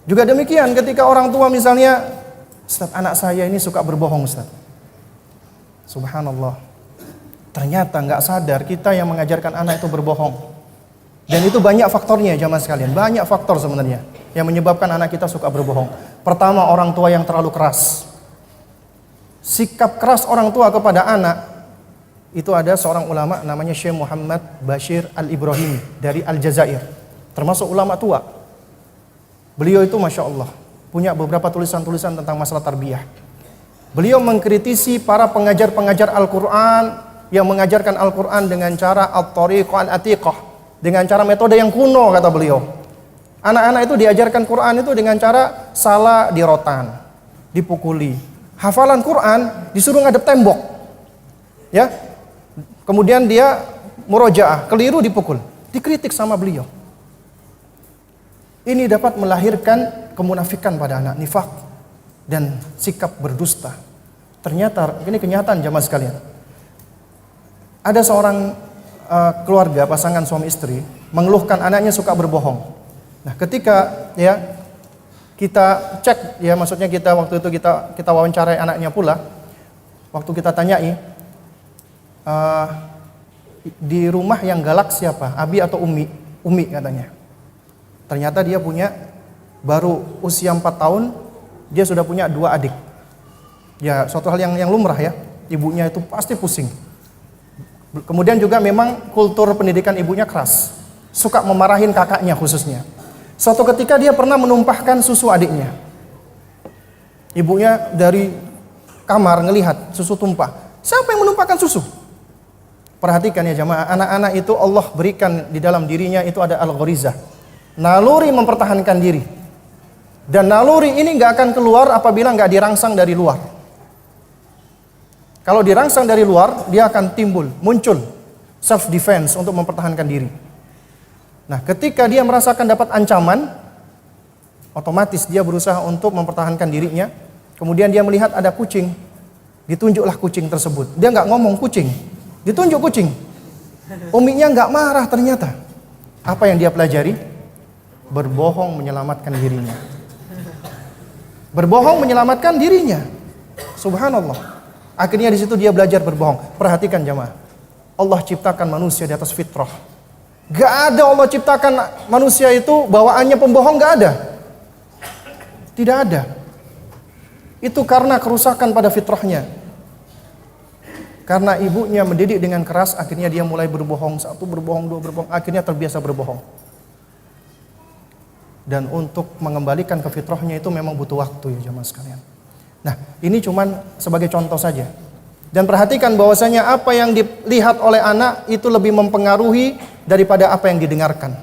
Juga demikian ketika orang tua misalnya, Ustaz, anak saya ini suka berbohong Ustaz. Subhanallah. Ternyata nggak sadar kita yang mengajarkan anak itu berbohong. Dan itu banyak faktornya jamaah sekalian. Banyak faktor sebenarnya yang menyebabkan anak kita suka berbohong. Pertama, orang tua yang terlalu keras. Sikap keras orang tua kepada anak, itu ada seorang ulama namanya Syekh Muhammad Bashir Al-Ibrahimi dari Aljazair. Termasuk ulama tua. Beliau itu Masya Allah punya beberapa tulisan-tulisan tentang masalah tarbiyah. Beliau mengkritisi para pengajar-pengajar Al-Quran yang mengajarkan Al-Quran dengan cara at-tariqah al-atiqah, dengan cara metode yang kuno, kata beliau. Anak-anak itu diajarkan Quran itu dengan cara salah di rotan, dipukuli. Hafalan Quran disuruh ngadep tembok. Ya. Kemudian dia murojaah, keliru dipukul. Dikritik sama beliau. Ini dapat melahirkan kemunafikan pada anak, nifak dan sikap berdusta. Ternyata ini kenyataan jamaah sekalian. Ada seorang keluarga pasangan suami istri mengeluhkan anaknya suka berbohong. Nah, ketika ya kita cek ya, maksudnya kita waktu itu kita wawancarai anaknya pula, waktu kita tanyai di rumah yang galak siapa, Abi atau Umi? Umi katanya. Ternyata dia punya baru usia 4 tahun, dia sudah punya 2 adik. Ya, suatu hal yang lumrah ya. Ibunya itu pasti pusing. Kemudian juga memang kultur pendidikan ibunya keras. Suka memarahin kakaknya khususnya. Suatu ketika dia pernah menumpahkan susu adiknya. Ibunya dari kamar ngelihat susu tumpah. Siapa yang menumpahkan susu? Perhatikan ya jamaah, anak-anak itu Allah berikan di dalam dirinya itu ada al-gharizah. Naluri mempertahankan diri. Dan naluri ini nggak akan keluar apabila nggak dirangsang dari luar. Kalau dirangsang dari luar, dia akan muncul self defense untuk mempertahankan diri. Nah, ketika dia merasakan dapat ancaman, otomatis dia berusaha untuk mempertahankan dirinya. Kemudian dia melihat ada kucing, ditunjuklah kucing tersebut. Dia nggak ngomong kucing, ditunjuk kucing. Uminya nggak marah ternyata. Apa yang dia pelajari? Berbohong menyelamatkan dirinya. Berbohong menyelamatkan dirinya. Subhanallah. Akhirnya di situ dia belajar berbohong. Perhatikan jamaah. Allah ciptakan manusia di atas fitrah. Gak ada Allah ciptakan manusia itu bawaannya pembohong, gak ada. Tidak ada. Itu karena kerusakan pada fitrahnya. Karena ibunya mendidik dengan keras, akhirnya dia mulai berbohong. 1 berbohong, 2 berbohong, akhirnya terbiasa berbohong. Dan untuk mengembalikan ke fitrahnya itu memang butuh waktu ya jamaah sekalian. Nah, ini cuman sebagai contoh saja. Dan perhatikan bahwasanya apa yang dilihat oleh anak itu lebih mempengaruhi daripada apa yang didengarkan.